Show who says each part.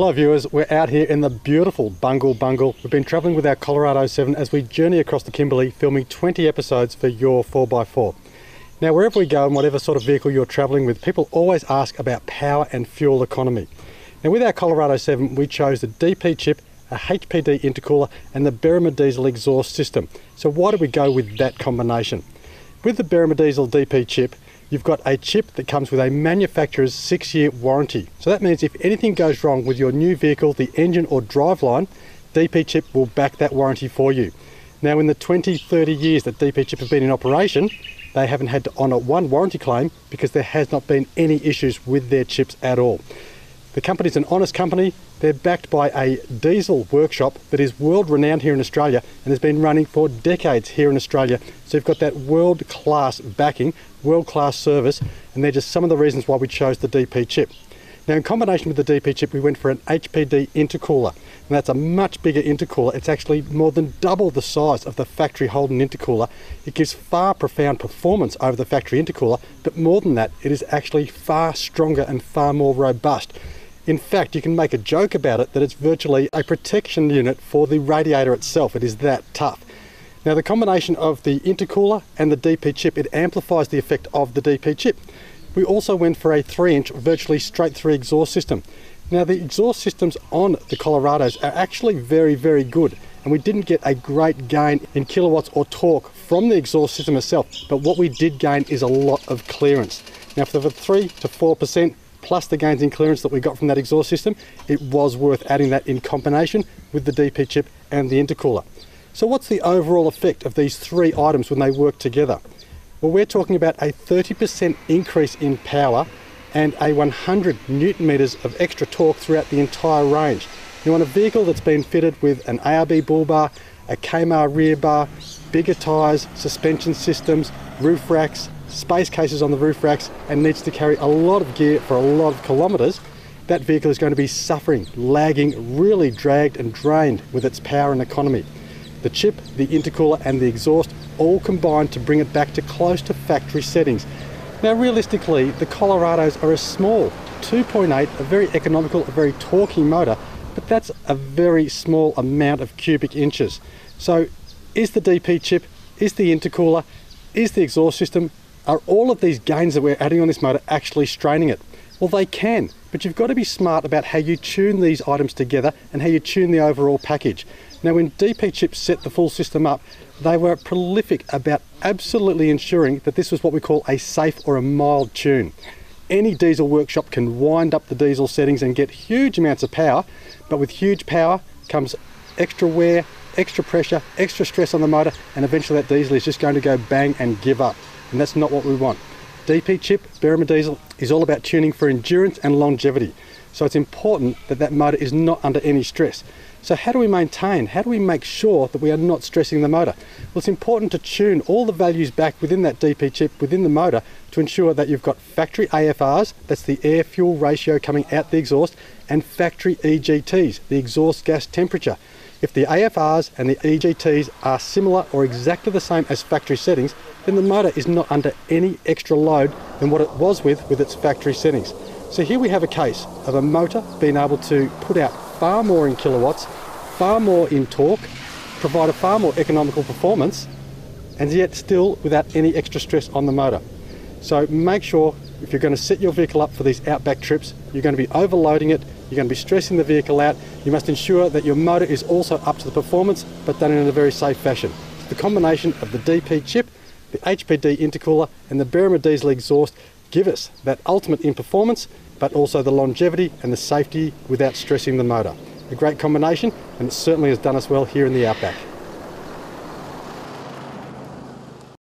Speaker 1: Hello viewers, we're out here in the beautiful Bungle. We've been travelling with our Colorado 7 as we journey across the Kimberley, filming 20 episodes for your 4x4. Now wherever we go and whatever sort of vehicle you're travelling with, people always ask about power and fuel economy. Now with our Colorado 7 we chose the DPCHIP, a HPD intercooler and the Berrima diesel exhaust system. So why did we go with that combination? With the Berrima diesel DPCHIP, you've got a chip that comes with a manufacturer's 6-year warranty. So that means if anything goes wrong with your new vehicle, the engine or driveline, DPCHIP will back that warranty for you. Now in the 20-30 years that DPCHIP have been in operation, they haven't had to honour one warranty claim because there has not been any issues with their chips at all. The company's an honest company. They're backed by a diesel workshop that is world renowned here in Australia and has been running for decades here in Australia. So you've got that world-class backing, world-class service, and they're just some of the reasons why we chose the DPCHIP. Now in combination with the DPCHIP, we went for an HPD intercooler, and that's a much bigger intercooler. It's actually more than double the size of the factory Holden intercooler. It gives far profound performance over the factory intercooler, but more than that, it is actually far stronger and far more robust. In fact, you can make a joke about it that it's virtually a protection unit for the radiator itself. It is that tough. Now the combination of the intercooler and the DPCHIP, it amplifies the effect of the DPCHIP. We also went for a 3-inch virtually straight through exhaust system. Now the exhaust systems on the Colorados are actually very, very good, and we didn't get a great gain in kilowatts or torque from the exhaust system itself, but what we did gain is a lot of clearance. Now for the 3 to 4% plus the gains in clearance that we got from that exhaust system, it was worth adding that in combination with the DPCHIP and the intercooler. So what's the overall effect of these three items when they work together? Well, we're talking about a 30% increase in power and a 100 Newton meters of extra torque throughout the entire range. Now on a vehicle that's been fitted with an ARB bull bar, a Kmart rear bar, bigger tyres, suspension systems, roof racks, space cases on the roof racks, and needs to carry a lot of gear for a lot of kilometres, that vehicle is going to be suffering, lagging, really dragged and drained with its power and economy. The chip, the intercooler and the exhaust all combine to bring it back to close to factory settings. Now realistically, the Colorados are a small 2.8, a very economical, a very torquey motor, but that's a very small amount of cubic inches. So is the DPCHIP, is the intercooler, is the exhaust system, are all of these gains that we're adding on this motor actually straining it? Well, they can, but you've got to be smart about how you tune these items together and how you tune the overall package. Now, when DPCHIP set the full system up, they were prolific about absolutely ensuring that this was what we call a safe or a mild tune. Any diesel workshop can wind up the diesel settings and get huge amounts of power, but with huge power comes extra wear, extra pressure, extra stress on the motor, and eventually that diesel is just going to go bang and give up. And that's not what we want. DPCHIP, Berrima diesel, is all about tuning for endurance and longevity. So it's important that that motor is not under any stress. So how do we maintain, how do we make sure that we are not stressing the motor? Well, it's important to tune all the values back within that DPCHIP, within the motor, to ensure that you've got factory AFRs, that's the air-fuel ratio coming out the exhaust, and factory EGTs, the exhaust gas temperature. If the AFRs and the EGTs are similar or exactly the same as factory settings, then the motor is not under any extra load than what it was with its factory settings. So here we have a case of a motor being able to put out far more in kilowatts, far more in torque, provide a far more economical performance, and yet still without any extra stress on the motor. So make sure if you're going to set your vehicle up for these outback trips, you're going to be overloading it, you're going to be stressing the vehicle out, you must ensure that your motor is also up to the performance, but done in a very safe fashion. The combination of the DPCHIP, the HPD intercooler and the Berrima diesel exhaust give us that ultimate in performance, but also the longevity and the safety without stressing the motor. A great combination, and it certainly has done us well here in the outback.